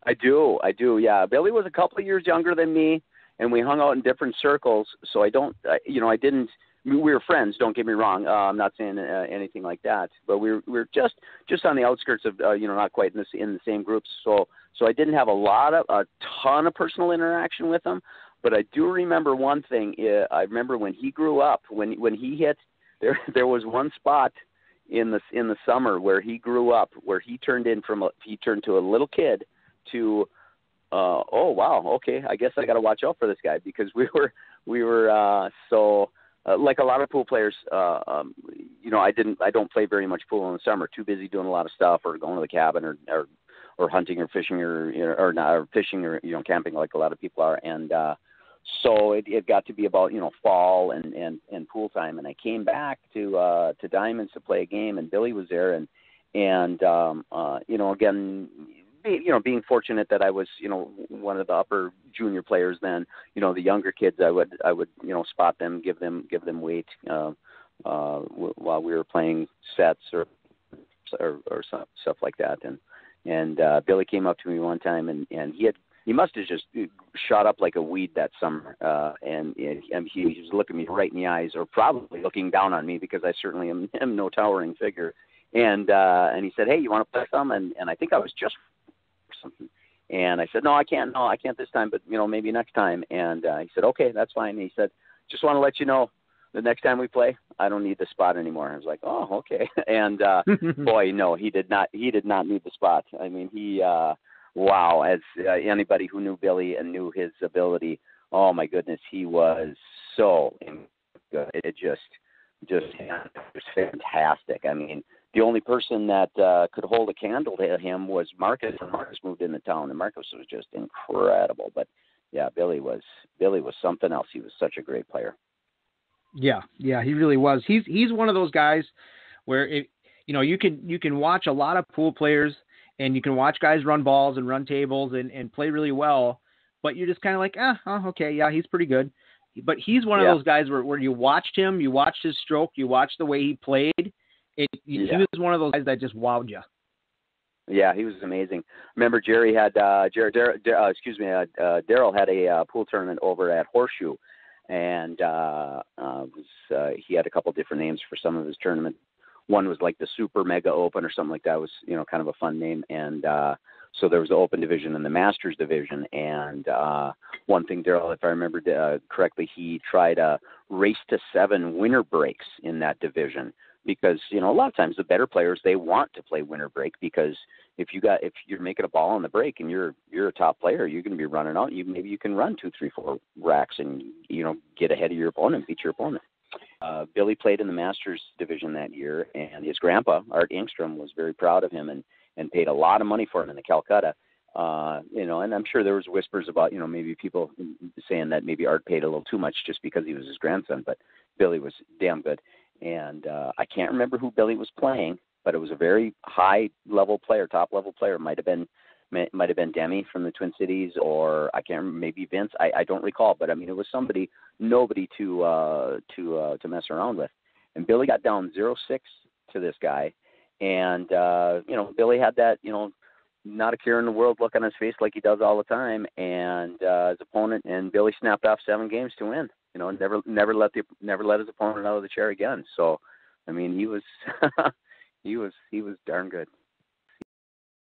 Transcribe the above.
I do. Yeah. Billy was a couple of years younger than me, and we hung out in different circles. So I didn't. We were friends. Don't get me wrong. I'm not saying anything like that. But we were just on the outskirts of not quite in the same groups. So I didn't have a ton of personal interaction with him. But I do remember one thing. I remember when he grew up, when he hit, there was one spot in the summer where he grew up, where he turned to a little kid to, oh wow, okay, I guess I got to watch out for this guy, because we were so like a lot of pool players, I don't play very much pool in the summer, too busy doing a lot of stuff or going to the cabin or hunting or fishing or fishing or camping like a lot of people are, and so it got to be about fall and pool time, and I came back to Diamonds to play a game, and Billy was there, and again, being fortunate that I was one of the upper junior players then, the younger kids I would spot them, give them weight while we were playing sets or stuff like that, and Billy came up to me one time, and he must have just shot up like a weed that summer, and he was looking me right in the eyes, or probably looking down on me, because I certainly am no towering figure. And he said, "Hey, you want to play some?" And I think I was just something. And I said, "No, I can't this time, but maybe next time." And he said, "Okay, that's fine." And he said, "Just want to let you know, the next time we play, I don't need the spot anymore." I was like, "Oh, okay." And boy, no, he did not need the spot. I mean, he wow, as anybody who knew Billy and knew his ability, oh my goodness, he was so good. It just was fantastic. I mean, the only person that could hold a candle to him was Marcus, and Marcus moved into town, and Marcus was just incredible. But yeah, Billy was something else. He was such a great player. Yeah, he really was. He's one of those guys where you can watch a lot of pool players, and you can watch guys run balls and run tables and play really well, but you're just kind of like, okay, yeah, he's pretty good. But he's one of those guys where you watched him, you watched his stroke, you watched the way he played. He was one of those guys that just wowed you. Yeah, he was amazing. Remember, Daryl had a pool tournament over at Horseshoe, and he had a couple different names for some of his tournaments. One was like the Super Mega Open or something like that. It was, kind of a fun name. And so there was the Open division and the Masters division. And one thing, Daryl, if I remember correctly, he tried a race to 7 winner breaks in that division, because a lot of times the better players, they want to play winner break, because if you're making a ball on the break and you're a top player, you're going to be running out. Maybe you can run 2, 3, 4 racks and get ahead of your opponent, beat your opponent. Billy played in the Masters division that year, and his grandpa, Art Engstrom, was very proud of him and paid a lot of money for him in the Calcutta. And I'm sure there was whispers about, maybe people saying that maybe Art paid a little too much just because he was his grandson, but Billy was damn good. And I can't remember who Billy was playing, but it was a very high-level player, top-level player. Might have been Demi from the Twin Cities, or I can't remember, maybe Vince. I don't recall, but I mean, it was nobody to mess around with. And Billy got down 0-6 to this guy, and Billy had that not a care in the world look on his face like he does all the time, and his opponent, and Billy snapped off 7 games to win. Never let his opponent out of the chair again. So, I mean, he was he was darn good.